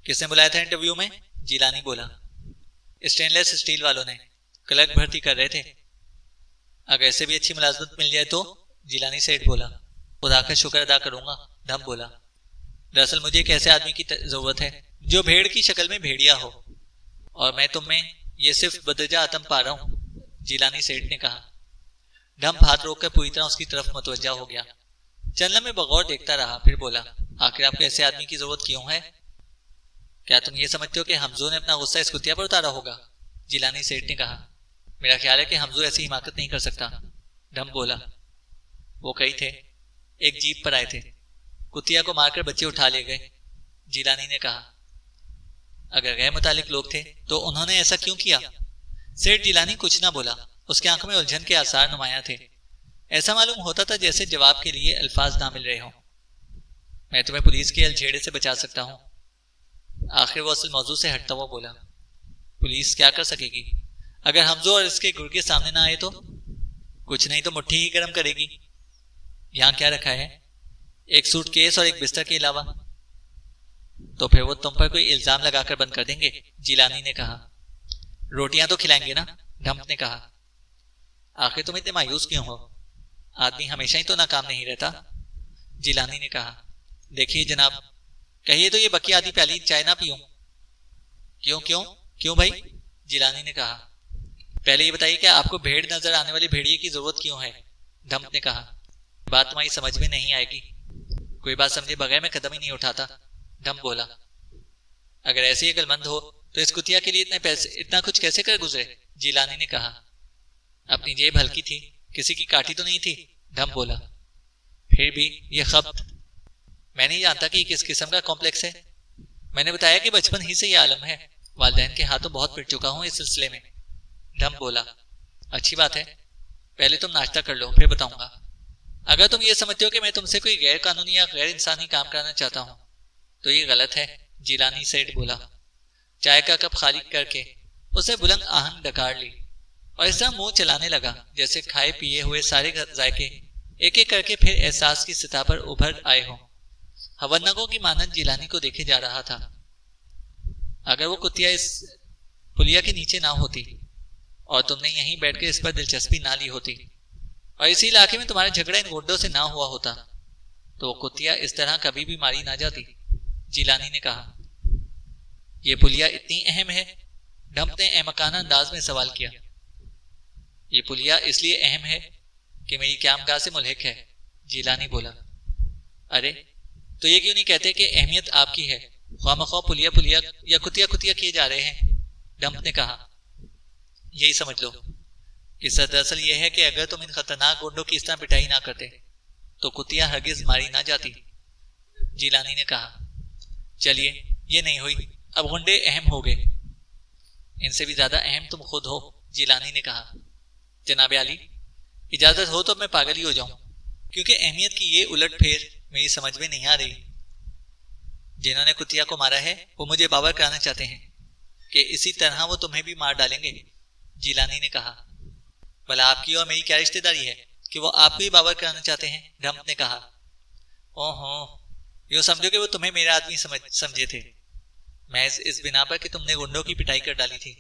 کس نے بلایا تھا انٹرویو میں؟ جیلانی بولا۔ اسٹین لیس اسٹیل والوں نے، کلرک بھرتی کر رہے تھے۔ اگر ایسے بھی اچھی ملازمت مل جائے تو، جیلانی سیٹھ بولا۔ خدا کا شکر ادا کروں گا، ڈھمپ بولا۔ دراصل مجھے ایک ایسے آدمی کی ضرورت ہے جو بھیڑ کی شکل میں بھیڑیا ہو، اور میں تم میں یہ صرف بدرجہ آتم پا رہا ہوں، جیلانی سیٹھ نے کہا۔ ڈھمپ ہاتھ روک کر پوری طرح اس کی طرف متوجہ ہو گیا، چند لمحے بغور دیکھتا رہا، پھر بولا، آخر آپ کو ایسے آدمی کی ضرورت کیوں ہے؟ کیا تم یہ سمجھتے ہو کہ حمزو نے اپنا غصہ اس کتیا پر اتارا ہوگا؟ جیلانی سیٹھ نے کہا۔ میرا خیال ہے کہ حمزو ایسی حماقت نہیں کر سکتا، ڈھمپ بولا۔ وہ کئی تھے، ایک جیپ پر آئے تھے، کتیا کو مار کر بچے اٹھا لے گئے۔ جیلانی نے کہا، اگر غیر متعلق لوگ تھے تو انہوں نے ایسا کیوں کیا؟ سیٹھ جیلانی کچھ نہ بولا، اس کی آنکھوں میں الجھن کے آثار نمایاں تھے۔ ایسا معلوم ہوتا تھا جیسے جواب کے لیے الفاظ نہ مل رہے ہوں۔ میں تمہیں پولیس کے الجھیڑے سے بچا سکتا ہوں۔ آخر وہ اصل موضوع سے ہٹتا ہوا بولا، پولیس کیا کر سکے گی؟ اگر حمزو اور اس کے گرگے سامنے نہ آئے تو؟ کچھ نہیں تو مٹھی ہی گرم کرے گی۔ یہاں کیا رکھا ہے؟ ایک سوٹ کیس اور ایک بستر کے علاوہ۔ تو پھر وہ تم پر کوئی الزام لگا کر بند کر دیں گے، جیلانی نے کہا۔ روٹیاں تو کھلائیں گے نا، ڈھمپ نے کہا۔ آخر تم اتنے مایوس کیوں ہو؟ آدمی ہمیشہ ہی تو ناکام نہیں رہتا، جیلانی نے کہا۔ دیکھیے جناب، کہیے تو یہ بکی آدھی پیالی چائے نہ پیوں۔ کیوں بھائی؟ جیلانی نے کہا۔ پہلے یہ بتائیے کہ آپ کو بھیڑ نظر آنے والے بھیڑیے کی ضرورت کیوں ہے، ڈھمپ نے کہا۔ بات تمہاری سمجھ میں نہیں آئے گی، کوئی بات سمجھے بغیر میں قدم ہی نہیں اٹھاتا، ڈھمپ بولا۔ اگر ایسے ہی عقل مند ہو تو اس کتیا کے لیے اتنا کچھ کیسے کر گزرے، جیلانی نے کہا۔ اپنی جیب ہلکی تھی، کسی کی کاٹی تو نہیں تھی، ڈھمپ بولا۔ پھر بھی یہ خبت، میں نہیں جانتا کہ یہ کس قسم کا کمپلیکس ہے۔ میں نے بتایا کہ بچپن ہی سے یہ عالم ہے، والدین کے ہاتھوں بہت پٹ چکا ہوں اس سلسلے میں، ڈھمپ بولا۔ اچھی بات ہے، پہلے تم ناشتہ کر لو، پھر بتاؤں گا۔ اگر تم یہ سمجھتے ہو کہ میں تم سے کوئی غیر قانونی یا غیر انسانی کام کرانا چاہتا ہوں تو یہ غلط ہے، جیلانی سیٹھ بولا۔ چائے کا کپ خالی کر کے اسے بلند آہنگ ڈکار لی اور اس طرح منہ چلانے لگا جیسے کھائے پیے ہوئے سارے ذائقے ایک ایک کر کے پھر احساس کی سطح پر ابھر آئے ہوں۔ حونگوں کی مانند جیلانی کو دیکھے جا رہا تھا۔ اگر وہ کتیا اس پلیا کے نیچے نہ ہوتی اور تم نے یہیں بیٹھ کے اس پر دلچسپی نہ لی ہوتی اور اسی علاقے میں تمہارا جھگڑا ان گنڈوں سے نہ ہوا ہوتا تو وہ کتیا اس طرح کبھی بھی ماری نہ جاتی، جیلانی نے کہا۔ یہ پلیا اتنی اہم ہے، ڈھمپ نے احمقانہ انداز میں سوال کیا۔ یہ پلیا اس لیے اہم ہے کہ میری قیامگاہ سے ملحق ہے، جیلانی بولا۔ ارے تو یہ کیوں نہیں کہتے کہ اہمیت آپ کی ہے، خواہ مخواہ پلیا یا کتیا کیے جا رہے ہیں، ڈھمپ نے کہا۔ یہی سمجھ لو کہ دراصل یہ ہے کہ اگر تم ان خطرناک گنڈوں کی اس طرح پٹائی نہ کرتے تو کتیا ہرگز ماری نہ جاتی، جیلانی نے کہا۔ چلیے یہ نہیں ہوئی، اب گنڈے اہم ہو گئے، ان سے بھی زیادہ اہم تم خود ہو، جیلانی نے کہا۔ جناب عالی، اجازت ہو تو میں پاگل ہی ہو جاؤں، کیونکہ اہمیت کی یہ الٹ پھیر میری سمجھ میں نہیں آ رہی۔ جنہوں نے کتیا کو مارا ہے وہ مجھے باور کرانا چاہتے ہیں کہ اسی طرح وہ تمہیں بھی مار ڈالیں گے، جیلانی نے کہا۔ بھلا آپ کی اور میری کیا رشتہ داری ہے کہ وہ آپ کو ہی باور کرانا چاہتے ہیں، ڈھمپ نے کہا۔ اوہو، یوں سمجھو کہ وہ تمہیں میرا آدمی سمجھے تھے، محض اس بنا پر کہ تم نے گنڈوں کی پٹائی کر ڈالی تھی۔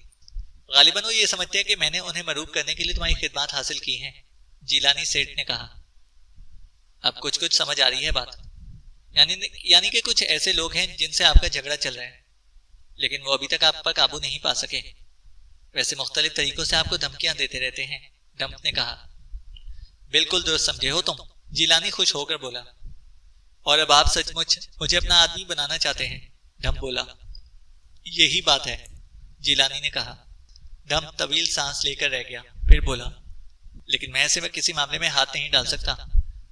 غالباً وہ یہ سمجھتے ہیں کہ میں نے انہیں مروب کرنے کے لیے تمہاری خدمات حاصل کی ہیں، جیلانی سیٹھ نے کہا۔ اب کچھ سمجھ آ رہی ہے بات، یعنی کہ کچھ ایسے لوگ ہیں جن سے آپ کا جھگڑا چل رہا ہے لیکن وہ ابھی تک آپ پر قابو نہیں پا سکے، ویسے مختلف طریقوں سے آپ کو دھمکیاں دیتے رہتے ہیں، ڈھمپ نے کہا۔ بالکل درست سمجھے ہو تم، جیلانی خوش ہو کر بولا۔ اور اب آپ سچ مچ مجھے اپنا آدمی بنانا چاہتے ہیں، ڈھمپ بولا۔ یہی بات ہے، جیلانی نے کہا۔ ڈھمپ طویل سانس لے کر رہ گیا، پھر بولا، لیکن میں ایسے میں کسی معاملے میں ہاتھ نہیں ڈال سکتا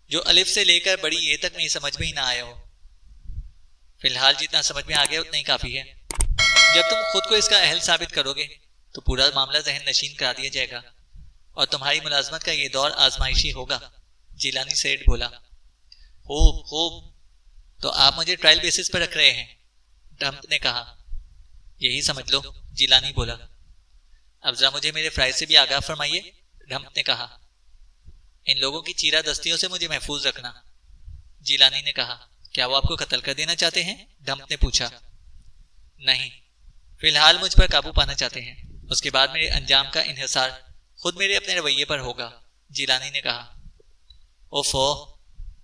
جو الف سے لے کر بڑی یہ تک میری سمجھ میں ہی نہ آیا ہو۔ فی الحال جتنا سمجھ میں آ گیا اتنا ہی کافی ہے، جب تم خود کو اس کا اہل ثابت کرو گے تو پورا معاملہ ذہن نشین کرا دیا جائے گا اور تمہاری ملازمت کا یہ دور آزمائشی ہوگا، جیلانی سیٹھ بولا۔ خوب، تو آپ مجھے ٹرائل بیسس پر رکھ رہے ہیں، ڈھمپ نے کہا۔ یہی سمجھ لو، جیلانی بولا۔ اب ذرا مجھے میرے فرائض سے بھی آگاہ فرمائیے، ڈھمپ نے کہا۔ ان لوگوں کی چیرہ دستیوں سے مجھے محفوظ رکھنا، جیلانی نے کہا۔ کیا وہ آپ کو قتل کر دینا چاہتے ہیں، ڈھمپ نے پوچھا۔ نہیں، فی الحال مجھ پر قابو پانا چاہتے ہیں، اس کے بعد میرے انجام کا انحصار خود میرے اپنے رویے پر ہوگا، جیلانی نے کہا۔ اوفو،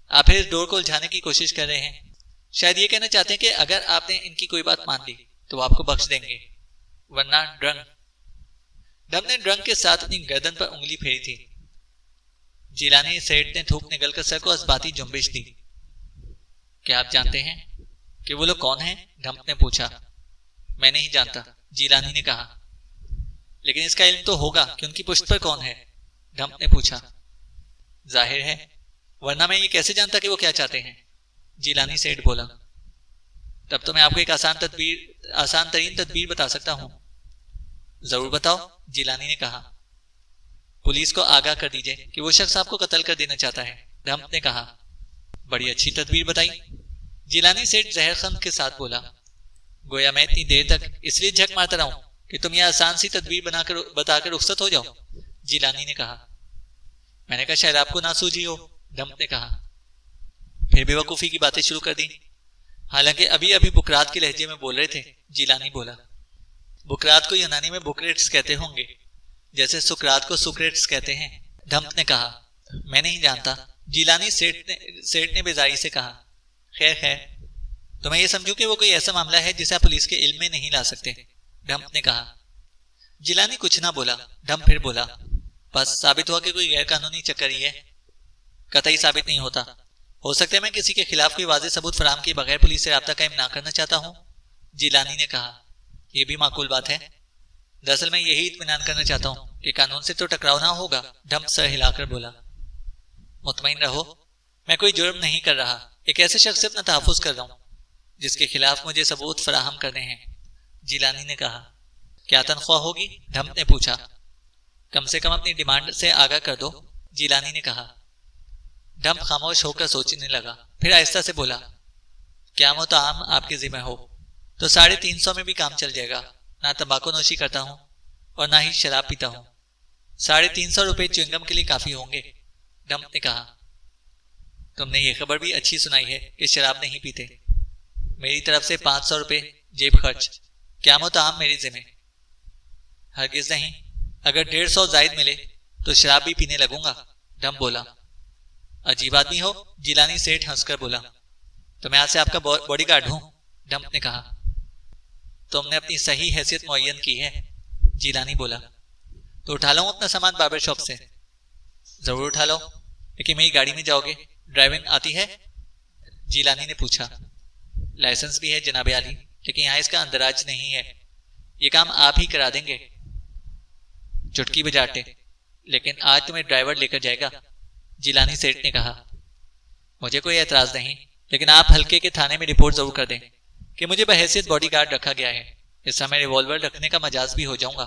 آپ پھر اس ڈور کو الجھانے کی کوشش کر رہے ہیں، شاید یہ کہنا چاہتے ہیں کہ اگر آپ نے ان کی کوئی بات مان لی تو وہ آپ کو بخش دیں گے، ورنہ ڈھمپ نے ڈرنگ کے ساتھ اپنی گردن پر انگلی پھیری تھی۔ جیلانی سیٹھ نے تھوک نگل کر سر کو اسباتی جنبش دی۔ کیا آپ جانتے ہیں کہ وہ لوگ کون ہیں، ڈھمپ نے پوچھا۔ میں نہیں جانتا، جیلانی نے کہا۔ لیکن اس کا علم تو ہوگا کہ ان کی پشت پر کون ہے، ڈھمپ نے پوچھا۔ ظاہر ہے، ورنہ میں یہ کیسے جانتا کہ وہ کیا چاہتے ہیں، جیلانی سیٹھ بولا۔ تب تو میں آپ کو ایک آسان ترین تدبیر بتا سکتا ہوں۔ ضرور بتاؤ، جیلانی نے کہا۔ پولیس کو آگاہ کر دیجئے کہ وہ شخص آپ کو قتل کر دینا چاہتا ہے، ڈھمپ نے کہا۔ بڑی اچھی تدبیر بتائی، جیلانی سیٹھ زہر خند کے ساتھ بولا۔ گویا میں اتنی دیر تک اس لیے جھک مارتا رہا ہوں کہ تم یہ آسان سی تدبیر بتا کر رخصت ہو جاؤ، جیلانی نے کہا۔ میں نے کہا شاید آپ کو نہ سوجھی ہو، ڈھمپ نے کہا۔ پھر بے وقوفی کی باتیں شروع کر دیں، حالانکہ ابھی بکرات کے لہجے میں بول رہے تھے، جیلانی بولا۔ بکرات کو یونانی میں بکریٹس کہتے ہوں گے، جیسے سکرات کو سکریٹس کہتے ہیں، ڈھمپ نے کہا۔ میں نہیں جانتا، جیلانی سیٹھ نے بیزاری سے کہا۔ خیر تو میں یہ سمجھوں کہ وہ کوئی ایسا معاملہ ہے جسے آپ پولیس کے علم میں نہیں لا سکتے، ڈھمپ نے کہا۔ جیلانی کچھ نہ بولا، ڈھمپ پھر بولا۔ بس ثابت ہوا کہ کوئی غیر قانونی چکری ہے؟ قطعی ثابت نہیں ہوتا، ہو سکتا ہے میں کسی کے خلاف کوئی واضح ثبوت فراہم کیے بغیر پولیس سے رابطہ قائم نہ کرنا چاہتا ہوں، جیلانی نے کہا۔ یہ بھی معقول بات ہے، دراصل میں یہی اطمینان کرنا چاہتا ہوں کہ قانون سے تو ٹکراؤ نہ ہوگا، ڈھمپ سر ہلا کر بولا۔ مطمئن رہو، میں کوئی جرم نہیں کر رہا، ایک ایسے شخص سے اپنا تحفظ کر رہا ہوں جس کے خلاف مجھے ثبوت فراہم کرنے ہیں، جیلانی نے کہا۔ کیا تنخواہ ہوگی؟ ڈھمپ نے پوچھا۔ کم سے کم اپنی ڈیمانڈ سے آگاہ کر دو، جیلانی نے کہا۔ ڈھمپ خاموش ہو کر سوچنے لگا، پھر آہستہ سے بولا۔ قیام و طعام آپ کے ذمہ ہو تو 350 میں بھی کام چل جائے گا، نہ تمباکو نوشی کرتا ہوں اور نہ ہی شراب پیتا ہوں، 350 روپے چوئنگم کے لیے کافی ہوں گے، ڈھمپ نے کہا۔ تم نے یہ خبر بھی اچھی سنائی ہے کہ شراب نہیں پیتے۔ میری طرف سے 500 روپے جیب خرچ، قیام و طعام میرے ذمہ۔ ہرگز نہیں، اگر 150 زائد ملے تو شراب بھی پینے لگوں گا، ڈھمپ بولا۔ عجیب آدمی ہو، جیلانی سیٹھ ہنس کر بولا۔ تو میں آج سے آپ کا باڈی گارڈ ہوں، ڈھمپ نے کہا۔ تم نے اپنی صحیح حیثیت معین کی ہے، جیلانی بولا۔ تو اٹھا لوں اپنا سامان باربر شاپ سے؟ ضرور اٹھا لو، لیکن میری گاڑی میں جاؤ گے، ڈرائیونگ آتی ہے؟ جیلانی نے پوچھا۔ لائسنس بھی ہے جناب عالی، لیکن یہاں اس کا اندراج نہیں ہے، یہ کام آپ ہی کرا دیں گے، چٹکی بجاتے، لیکن آج تمہیں ڈرائیور لے کر جائے گا، جیلانی سیٹھ نے کہا۔ مجھے کوئی اعتراض نہیں، لیکن آپ ہلکے کے تھانے میں رپورٹ ضرور کر دیں کہ مجھے بحیثیت باڈی گارڈ رکھا گیا ہے، اس سے میں ریوالور رکھنے کا مجاز بھی ہو جاؤں گا،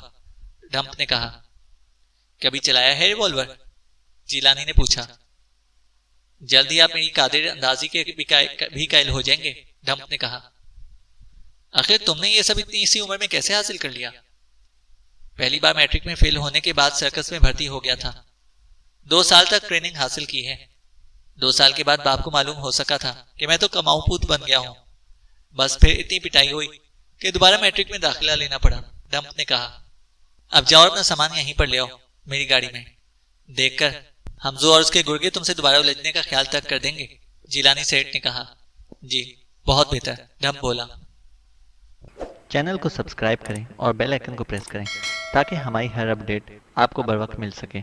ڈھمپ نے کہا۔ کبھی چلایا ہے ریوالور؟ جیلانی نے پوچھا۔ جلد ہی آپ میری قادر اندازی کے بھی قائل ہو جائیں گے، ڈھمپ نے کہا۔ آخر تم نے یہ سب اتنی اسی عمر میں کیسے حاصل کر لیا؟ پہلی بار میٹرک میں فیل ہونے کے بعد سرکس میں بھرتی ہو گیا تھا، 2 سال تک ٹریننگ حاصل کی ہے، 2 سال کے بعد باپ کو معلوم ہو سکا تھا کہ میں تو کماؤ پوت بن گیا ہوں، بس پھر اتنی پٹائی ہوئی کہ دوبارہ میٹرک میں داخلہ لینا پڑا، ڈھمپ نے کہا۔ اب جاؤ اپنا سامان یہیں پر لے آؤ، میری گاڑی میں، دیکھ کر حمزو اور اس کے گرگے تم سے دوبارہ الجھنے کا خیال تک کر دیں گے، جیلانی سیٹھ نے کہا۔ جی بہت بہتر، ڈھمپ بولا۔ چینل کو سبسکرائب کریں اور بیل آئیکن کو پریس کریں تاکہ ہماری ہر اپڈیٹ آپ کو بر وقت مل سکے۔